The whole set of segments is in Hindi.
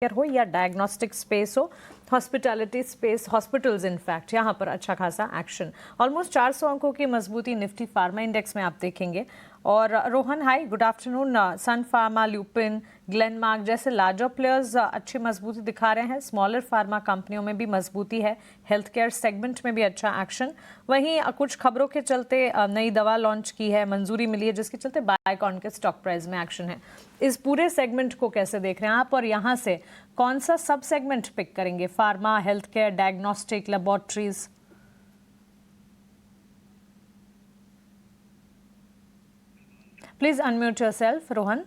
हो या डायग्नोस्टिक स्पेस हो, हॉस्पिटैलिटी स्पेस, हॉस्पिटल्स इनफैक्ट, यहाँ पर अच्छा खासा एक्शन। ऑलमोस्ट 400 अंकों की मजबूती निफ्टी फार्मा इंडेक्स में आप देखेंगे। और रोहन हाई, गुड आफ्टरनून। सन फार्मा, ल्यूपिन, ग्लेनमार्क जैसे लार्जर प्लेयर्स अच्छी मजबूती दिखा रहे हैं। स्मॉलर फार्मा कंपनियों में भी मजबूती है। हेल्थ केयर सेगमेंट में भी अच्छा एक्शन। वहीं कुछ खबरों के चलते नई दवा लॉन्च की है, मंजूरी मिली है, जिसके चलते बायोकॉन के स्टॉक प्राइस में एक्शन है। इस पूरे सेगमेंट को कैसे देख रहे हैं आप, और यहाँ से कौन सा सब सेगमेंट पिक करेंगे? Pharma, health care, diagnostic, laboratories? Please unmute yourself, Rohan.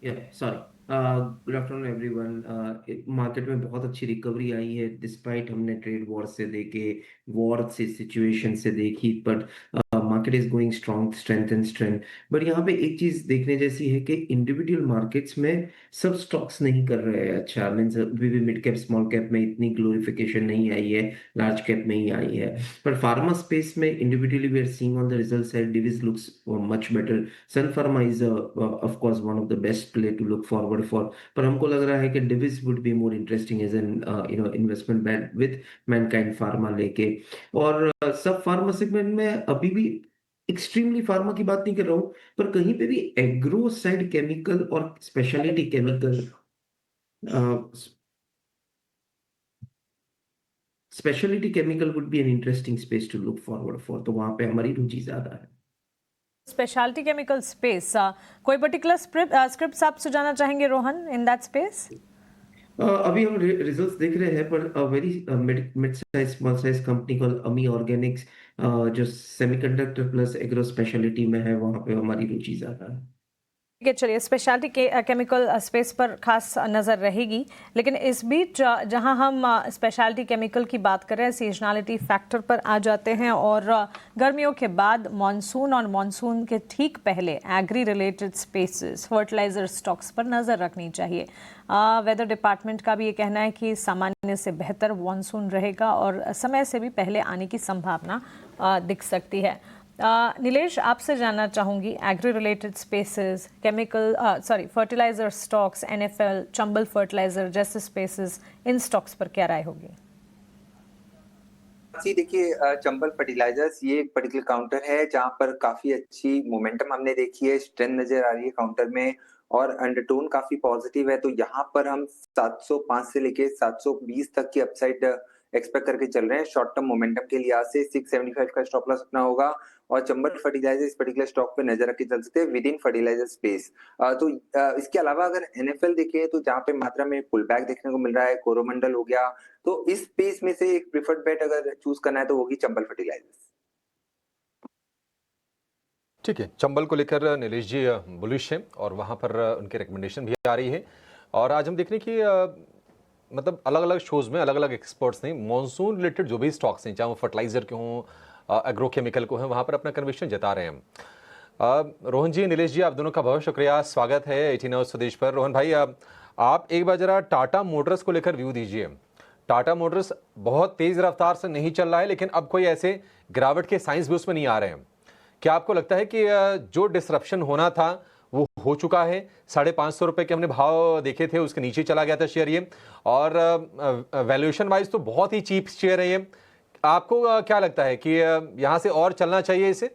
Sorry. Good afternoon everyone. Market में बहुत अच्छी रिकवरी आई है डिस्पाइट हमने ट्रेड वॉर से देखे, वॉर से सिचुएशन से देखी, but market is going strong, strength and strength. But यहाँ पे एक चीज देखने जैसी है कि इंडिविजुअल मार्केट्स में सब स्टॉक्स नहीं कर रहे हैं अच्छा। मीन्स अभी भी मिड कैप स्मॉल कैप में इतनी ग्लोरिफिकेशन नहीं आई है, लार्ज कैप में ही आई है। पर फार्मा स्पेस में individually we are seeing on the result side Divi's looks much better. Sun pharma is of course one of the best play to look forward for. पर हमको लग रहा है कि Divi's would be more interesting as an investment bet with Mankind pharma लेके। और सब फार्मा सेगमेंट में अभी भी एक्सट्रीमली फार्मा की बात नहीं कर रहा हूं, पर कहीं पे भी एग्रो साइड केमिकल और speciality chemical, speciality chemical would be an interesting space to look forward for. तो वहां पे हमारी रुचि ज्यादा है। स्पेशलिटी केमिकल स्पेस, कोई पर्टिकुलर स्क्रिप्ट्स आप सुझाना चाहेंगे रोहन इन दैट स्पेस? अभी हम रिजल्ट्स देख रहे हैं, पर very mid size small size company call अमी ऑर्गेनिक्स, जो सेमीकंडक्टर प्लस एग्रो स्पेशलिटी में है, वहां पे हमारी रुचि ज्यादा है। ठीक है, चलिए स्पेशलिटी केमिकल स्पेस पर खास नज़र रहेगी। लेकिन इस बीच जहां हम स्पेशलिटी केमिकल की बात कर रहे हैं, सीजनलिटी फैक्टर पर आ जाते हैं। और गर्मियों के बाद मॉनसून और मॉनसून के ठीक पहले agri related spaces, fertiliser stocks पर नज़र रखनी चाहिए। वेदर डिपार्टमेंट का भी ये कहना है कि सामान्य से बेहतर मॉनसून रहेगा और समय से भी पहले आने की संभावना दिख सकती है। नीलेश, आपसे जानना चाहूंगी, agri related spaces, chemical fertiliser stocks, NFL, Chambal fertiliser जैसे स्पेसेस, इन स्टॉक्स पर क्या राय होगी? जी देखिए, चंबल फर्टिलाइजर्स ये एक पर्टिकुलर काउंटर है जहां पर काफी अच्छी मोमेंटम हमने देखी है, स्ट्रेंथ नजर आ रही है काउंटर में, और अंडरटोन काफी पॉजिटिव है। तो यहाँ पर हम 705 से लेके 720 तक की अपसाइड एक्सपेक्ट करके चल रहे हैं। शॉर्ट टर्म मोमेंटम के लिहाज से 675 का स्टॉप लॉस अपना होगा, और चंबल फर्टिलाइजर इस पर्टिकुलर स्टॉक पे नजर रख के चल सकते हैं विद इन फर्टिलाइजर स्पेस। इसके अलावा अगर एनएफएल देखें तो जहाँ पे मात्रा में पुल बैक देखने को मिल रहा है, कोरोमंडल हो गया, तो इस स्पेस में से एक प्रिफर्ड बेट अगर चूज करना है तो होगी चंबल फर्टिलाइजर्स। ठीक है, चंबल को लेकर नीलेश जी बुलिश हैं और वहाँ पर उनकी रिकमेंडेशन भी आ रही है। और आज हम देख रहे हैं कि मतलब अलग अलग शोज़ में अलग अलग एक्सपर्ट्स ने मॉनसून रिलेटेड जो भी स्टॉक्स हैं, चाहे वो फर्टिलाइजर के हों, एग्रो केमिकल को हैं, वहाँ पर अपना कन्विक्शन जता रहे हैं। रोहन जी, नीलेश जी, आप दोनों का बहुत शुक्रिया, स्वागत है 18 आवर्स स्वदेश पर। रोहन भाई, आप एक बार जरा टाटा मोटर्स को लेकर व्यू दीजिए। टाटा मोटर्स बहुत तेज़ रफ्तार से नहीं चल रहा है, लेकिन अब कोई ऐसे गिरावट के साइंस भी उसमें नहीं आ रहे हैं। क्या आपको लगता है कि जो डिसरप्शन होना था वो हो चुका है? 550 रुपये के हमने भाव देखे थे, उसके नीचे चला गया था शेयर ये, और वैल्यूएशन वाइज तो बहुत ही चीप शेयर है ये। आपको क्या लगता है कि यहाँ से और चलना चाहिए इसे?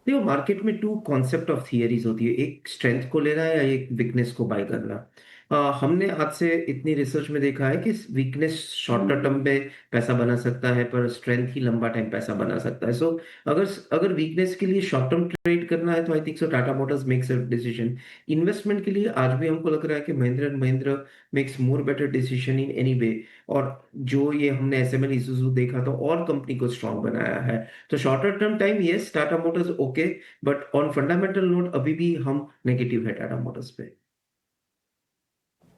देखो, मार्केट में टू कॉन्सेप्ट ऑफ थियरीज होती है, एक स्ट्रेंथ को लेना है या एक वीकनेस को बाय करना। हमने आज से इतनी रिसर्च में देखा है कि वीकनेस शॉर्टर टर्म पे पैसा बना सकता है, पर स्ट्रेंथ ही लंबा टाइम पैसा बना सकता है। सो अगर अगर वीकनेस के लिए शॉर्ट टर्म ट्रेड करना है तो I think so Tata Motors makes a decision. Investment के लिए आज भी हमको लग रहा है कि Mahindra and Mahindra makes more better decision in any way. और जो ये हमने एसएमएल इसूजू देखा तो और कंपनी को स्ट्रांग बनाया है। तो shorter term time yes, Tata Motors okay, but on fundamental note अभी भी हम नेगेटिव है टाटा मोटर्स पे।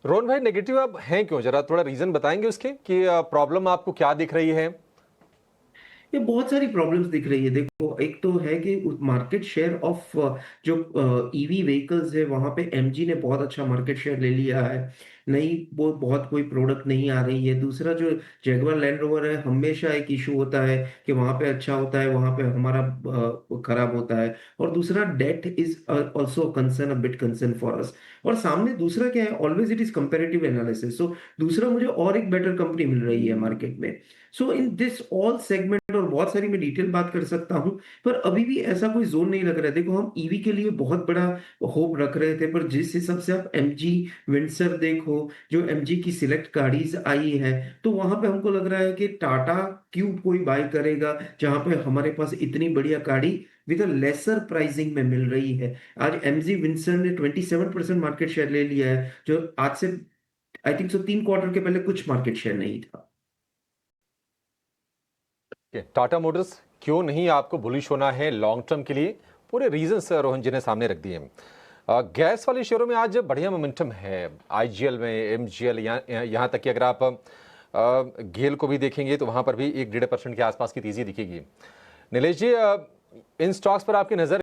रोहन भाई, नेगेटिव आप हैं क्यों? जरा थोड़ा रीजन बताएंगे उसके कि प्रॉब्लम आपको क्या दिख रही है? ये बहुत सारी प्रॉब्लम्स दिख रही है। देखो, एक तो है कि मार्केट शेयर ऑफ जो ईवी व्हीकल्स है वहां पे एमजी ने बहुत अच्छा मार्केट शेयर ले लिया है। नई वो बहुत कोई प्रोडक्ट नहीं आ रही है। दूसरा जो जैगुआर लैंड रोवर है, हमेशा एक इशू होता है कि वहाँ पे अच्छा होता है, वहाँ पे हमारा खराब होता है। और दूसरा debt is also concern, a bit concern for us. और सामने दूसरा क्या है, always it is comparative analysis. So दूसरा मुझे और एक बेटर कंपनी मिल रही है मार्केट में। सो इन दिस ऑल सेगमेंट, और बहुत सारी मैं डिटेल बात कर सकता हूँ, पर अभी भी ऐसा कोई जोन नहीं लग रहा है। देखो, हम ईवी के लिए बहुत बड़ा होप रख रहे थे, पर जिस हिसाब से आप एमजी विंडसर देखो, जो एमजी की सिलेक्ट गाड़ीज आई है, तो वहां पे हमको लग रहा है कि टाटा क्यों कोई बाय करेगा, जहां पे हमारे पास इतनी बढ़िया गाड़ी विद अ लेसर प्राइसिंग में मिल रही है। आज एमजी विंडसर ने 27% मार्केट शेयर ले लिया है, जो आज से आई थिंक सो 3 क्वार्टर के पहले कुछ मार्केट शेयर नहीं था। टाटा मोटर्स क्यों नहीं आपको बुलिश होना है लॉन्ग टर्म के लिए, पूरे रीजंस रोहन जी ने सामने रख दिए। गैस वाले शेयरों में आज बढ़िया मोमेंटम है, आईजीएल में, एमजीएल, यहाँ तक कि अगर आप गेल को भी देखेंगे तो वहाँ पर भी 1-1.5% के आसपास की तेजी दिखेगी। नीलेश जी, इन स्टॉक्स पर आपकी नज़र